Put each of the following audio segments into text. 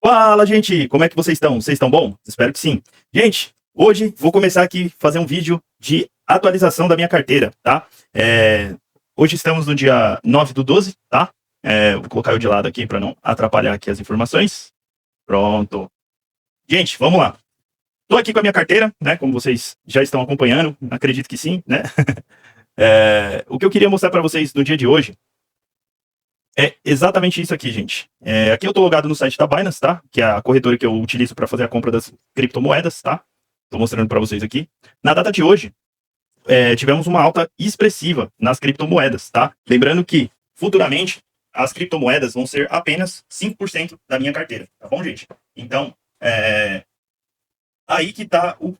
Fala, gente! Como é que vocês estão? Vocês estão bom? Espero que sim. Gente, hoje vou começar aqui a fazer um vídeo de atualização da minha carteira, tá? Hoje estamos no dia 9/12, tá? Vou colocar eu de lado aqui para não atrapalhar aqui as informações. Pronto. Gente, vamos lá. Tô aqui com a minha carteira, né? Como vocês já estão acompanhando, acredito que sim, né? O que eu queria mostrar para vocês no dia de hoje é exatamente isso aqui, gente. Aqui eu tô logado no site da Binance, tá? Que é a corretora que eu utilizo para fazer a compra das criptomoedas, tá? Tô mostrando para vocês aqui. Na data de hoje, tivemos uma alta expressiva nas criptomoedas, tá? Lembrando que, futuramente, as criptomoedas vão ser apenas 5% da minha carteira, tá bom, gente? Então, aí que tá o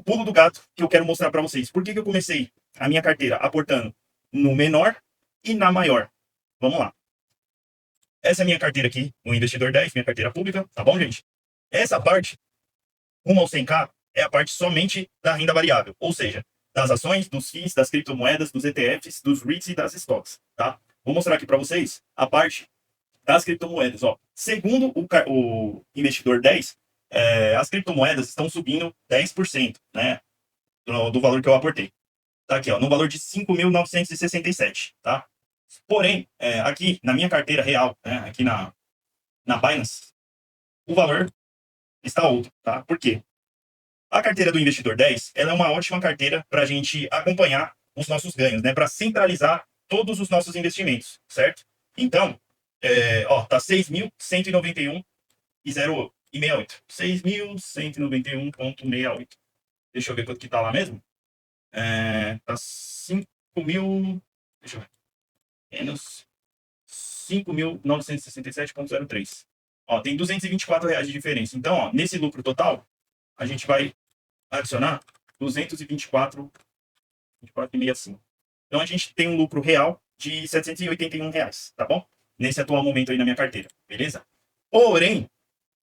pulo do gato que eu quero mostrar para vocês. Por que eu comecei a minha carteira aportando no menor e na maior? Vamos lá. Essa é a minha carteira aqui, o Investidor 10, minha carteira pública, tá bom, gente? Essa parte, rumo ao 100K, é a parte somente da renda variável, ou seja, das ações, dos FIIs, das criptomoedas, dos ETFs, dos REITs e das stocks, tá? Vou mostrar aqui para vocês a parte das criptomoedas, ó. Segundo o Investidor 10, as criptomoedas estão subindo 10%, né, do valor que eu aportei. Tá aqui, ó, no valor de 5.967, tá? Porém, aqui na minha carteira real, né, aqui na Binance, o valor está outro, tá? Por quê? A carteira do Investidor 10, ela é uma ótima carteira para a gente acompanhar os nossos ganhos, né? Para centralizar todos os nossos investimentos, certo? Então, ó, tá 6.191,68. 6.191,68. Deixa eu ver quanto que tá lá mesmo. Tá 5.000. Deixa eu ver. Menos 5.967,03. Ó, tem R$ 224 de diferença. Então, ó, nesse lucro total, a gente vai adicionar 224,65. Então, a gente tem um lucro real de R$ 781, tá bom? Nesse atual momento aí na minha carteira, beleza? Porém,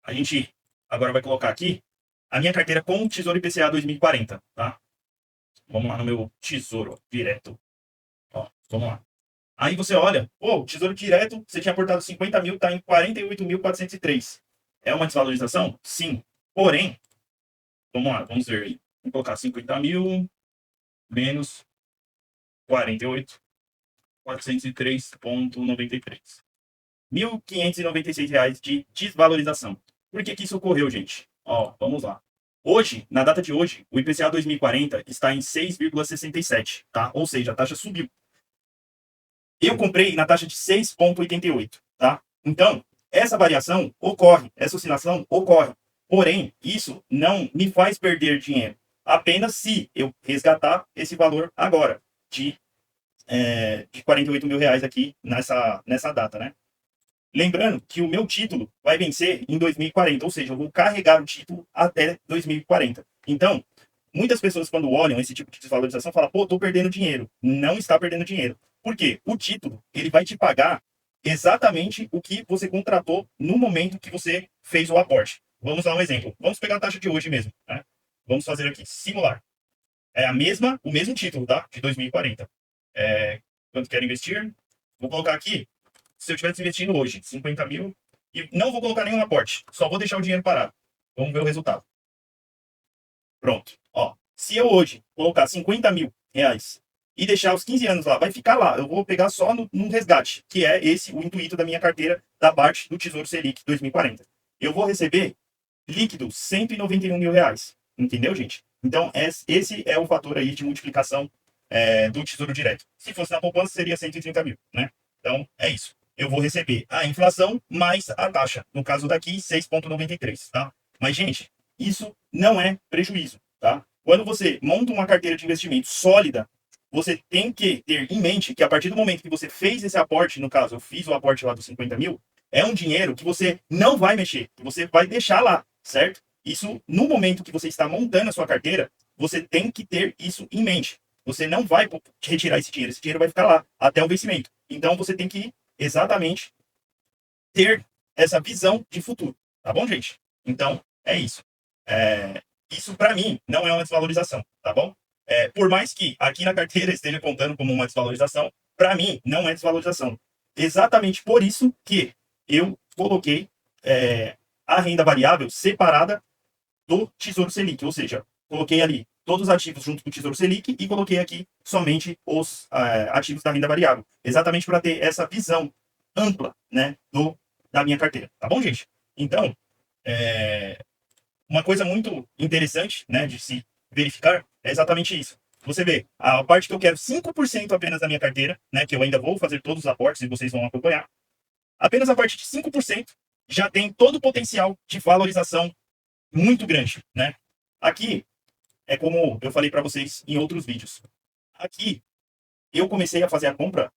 a gente agora vai colocar aqui a minha carteira com o Tesouro IPCA 2040, tá? Vamos lá no meu Tesouro direto. Ó, vamos lá. Aí você olha, pô, Tesouro Direto, você tinha aportado 50 mil, está em 48.403. É uma desvalorização? Sim. Porém, vamos lá, vamos ver aí. Vamos colocar 50 mil menos 48.403,93. R$ 1.596 de desvalorização. Por que isso ocorreu, gente? Ó, vamos lá. Hoje, na data de hoje, o IPCA 2040 está em 6,67, tá? Ou seja, a taxa subiu. Eu comprei na taxa de 6,88, tá? Então, essa variação ocorre, essa oscilação ocorre. Porém, isso não me faz perder dinheiro. Apenas se eu resgatar esse valor agora, de R$ 48 mil aqui nessa data, né? Lembrando que o meu título vai vencer em 2040, ou seja, eu vou carregar o título até 2040. Então, muitas pessoas, quando olham esse tipo de desvalorização, falam, pô, tô perdendo dinheiro. Não está perdendo dinheiro. Por quê? O título, ele vai te pagar exatamente o que você contratou no momento que você fez o aporte. Vamos dar um exemplo. Vamos pegar a taxa de hoje mesmo, né? Vamos fazer aqui, simular. É o mesmo título, tá? De 2040. Quanto quero investir? Vou colocar aqui, se eu estivesse investindo hoje, 50 mil, e não vou colocar nenhum aporte, só vou deixar o dinheiro parado. Vamos ver o resultado. Pronto. Ó, se eu hoje colocar 50 mil reais e deixar os 15 anos lá, vai ficar lá. Eu vou pegar só no resgate, que é esse o intuito da minha carteira da parte do Tesouro Selic 2040. Eu vou receber líquido R$ 191 mil. Entendeu, gente? Então, esse é o fator aí de multiplicação do Tesouro Direto. Se fosse na poupança, seria 130 mil, né? Então, é isso. Eu vou receber a inflação mais a taxa. No caso daqui, 6,93, tá? Mas, gente, isso não é prejuízo, tá? Quando você monta uma carteira de investimento sólida, você tem que ter em mente que a partir do momento que você fez esse aporte, no caso, eu fiz o aporte lá dos 50 mil, é um dinheiro que você não vai mexer, que você vai deixar lá, certo? Isso, no momento que você está montando a sua carteira, você tem que ter isso em mente. Você não vai retirar esse dinheiro vai ficar lá até o vencimento. Então, você tem que exatamente ter essa visão de futuro, tá bom, gente? Então, é isso. Isso, para mim, não é uma desvalorização, tá bom? Por mais que aqui na carteira esteja contando como uma desvalorização, para mim, não é desvalorização. Exatamente por isso que eu coloquei da renda variável separada do Tesouro Selic, ou seja, coloquei ali todos os ativos junto com o Tesouro Selic e coloquei aqui somente os ativos da renda variável, exatamente para ter essa visão ampla, né, da minha carteira, tá bom, gente? Então, uma coisa muito interessante, né, de se verificar é exatamente isso. Você vê, a parte que eu quero 5% apenas da minha carteira, né, que eu ainda vou fazer todos os aportes e vocês vão acompanhar, apenas a parte de 5% já tem todo o potencial de valorização muito grande, né? Aqui é como eu falei para vocês em outros vídeos. Aqui eu comecei a fazer a compra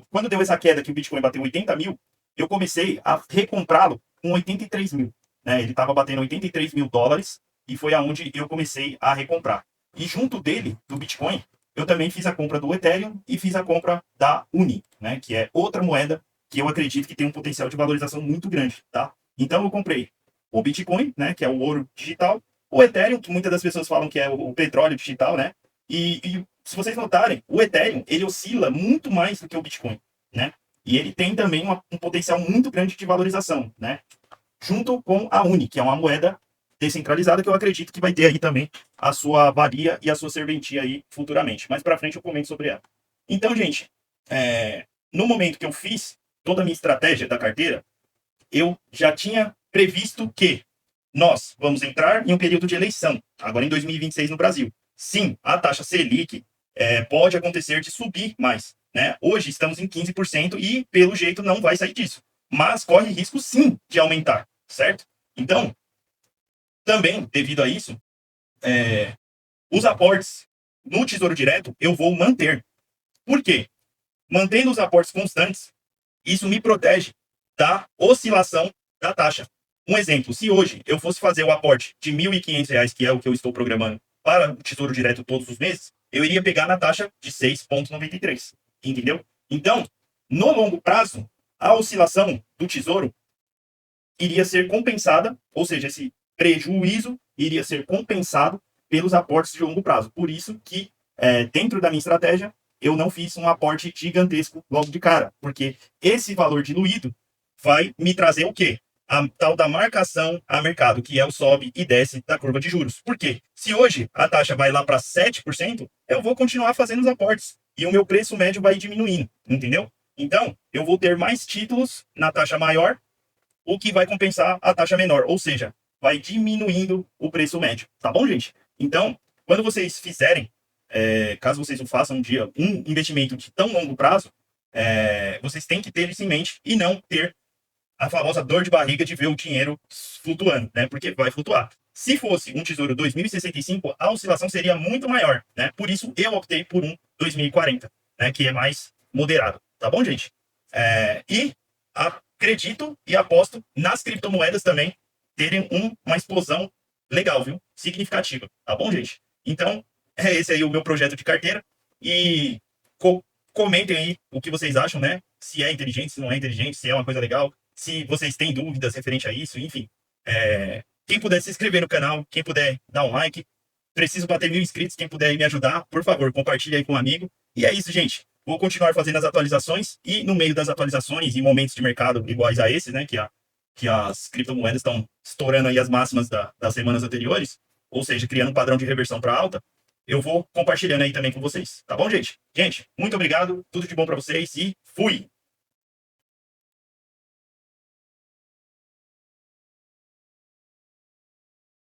quando deu essa queda que o Bitcoin bateu 80 mil, eu comecei a recomprá-lo com 83 mil, né? Ele estava batendo 83 mil dólares e foi aonde eu comecei a recomprar. E junto dele, do Bitcoin, eu também fiz a compra do Ethereum e fiz a compra da Uni, né? Que é outra moeda que eu acredito que tem um potencial de valorização muito grande, tá? Então eu comprei o Bitcoin, né? Que é o ouro digital, o Ethereum, que muitas das pessoas falam que é o petróleo digital, né? E se vocês notarem, o Ethereum, ele oscila muito mais do que o Bitcoin, né? E ele tem também um potencial muito grande de valorização, né? Junto com a Uni, que é uma moeda descentralizada que eu acredito que vai ter aí também a sua valia e a sua serventia aí futuramente. Mais para frente eu comento sobre ela. Então, gente, no momento que eu fiz toda a minha estratégia da carteira, eu já tinha previsto que nós vamos entrar em um período de eleição, agora em 2026 no Brasil. Sim, a taxa Selic pode acontecer de subir mais, né? Hoje estamos em 15% e, pelo jeito, não vai sair disso. Mas corre risco, sim, de aumentar, certo? Então, também, devido a isso, os aportes no Tesouro Direto eu vou manter. Por quê? Mantendo os aportes constantes, isso me protege da oscilação da taxa. Um exemplo, se hoje eu fosse fazer o aporte de R$ 1.500, que é o que eu estou programando para o Tesouro Direto todos os meses, eu iria pegar na taxa de 6,93. Entendeu? Então, no longo prazo, a oscilação do Tesouro iria ser compensada, ou seja, esse prejuízo iria ser compensado pelos aportes de longo prazo. Por isso que, dentro da minha estratégia, eu não fiz um aporte gigantesco logo de cara, porque esse valor diluído vai me trazer o quê? A tal da marcação a mercado, que é o sobe e desce da curva de juros. Por quê? Se hoje a taxa vai lá para 7%, eu vou continuar fazendo os aportes e o meu preço médio vai diminuindo, entendeu? Então, eu vou ter mais títulos na taxa maior, o que vai compensar a taxa menor, ou seja, vai diminuindo o preço médio, tá bom, gente? Então, quando vocês fizerem, caso vocês não façam um dia um investimento de tão longo prazo, vocês têm que ter isso em mente e não ter a famosa dor de barriga de ver o dinheiro flutuando, né? Porque vai flutuar. Se fosse um Tesouro 2065, a oscilação seria muito maior, né? Por isso eu optei por um 2040, né? Que é mais moderado, tá bom, gente? E acredito e aposto nas criptomoedas também terem uma explosão legal, viu? Significativa, tá bom, gente? Então, é esse aí o meu projeto de carteira e comentem aí o que vocês acham, né? Se é inteligente, se não é inteligente, se é uma coisa legal, se vocês têm dúvidas referente a isso, enfim. Quem puder se inscrever no canal, quem puder dar um like, preciso bater 1.000 inscritos, quem puder me ajudar, por favor, compartilhe aí com um amigo. E é isso, gente. Vou continuar fazendo as atualizações e no meio das atualizações e momentos de mercado iguais a esses, né, que as criptomoedas estão estourando aí as máximas das semanas anteriores, ou seja, criando um padrão de reversão para alta, eu vou compartilhando aí também com vocês. Tá bom, gente? Gente, muito obrigado, tudo de bom para vocês e fui!